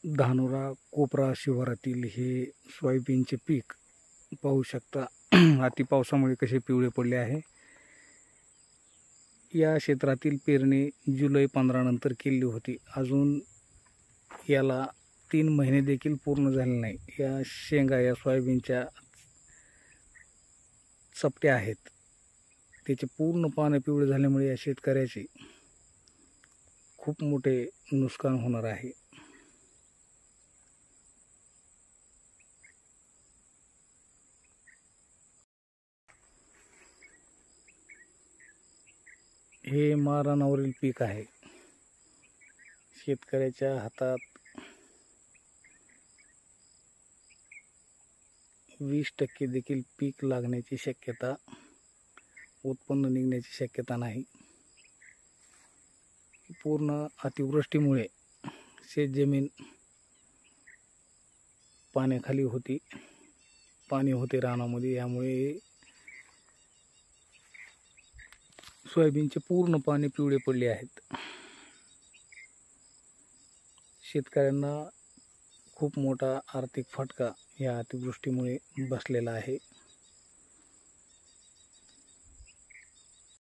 धानोरा कोपरा शिवारातील हे सोयाबीनचे पीक पाहू शकता. अति पावसामुळे कसे पिवळे पडले आहे. या क्षेत्रातील पेरणी जुलै 15 नंतर केली होती. अजून याला 3 महिने देखील पूर्ण झाले नाही. या शेंगा या सोयाबीनच्या चपट्या आहेत. त्याचे पूर्ण पाने पिवळे झाल्यामुळे या शेतकऱ्याचे खूप मोठे नुकसान होणार आहे. हे मारानावरील पीक आहे. शेतकऱ्याच्या हातात 20% देखील पीक लागण्याची शक्यता, उत्पन्न निघण्याची शक्यता नाही. पूर्ण अतिवृष्टीमुळे शेतजमीन पाण्याखाली होती, पाणी होते रानामध्ये. यामुळे सोयाबीनचे पूर्ण पाने पिवळे पडले आहेत. शेतकऱ्यांना खूप मोठा आर्थिक फटका या अतिवृष्टीमुळे बसलेला आहे.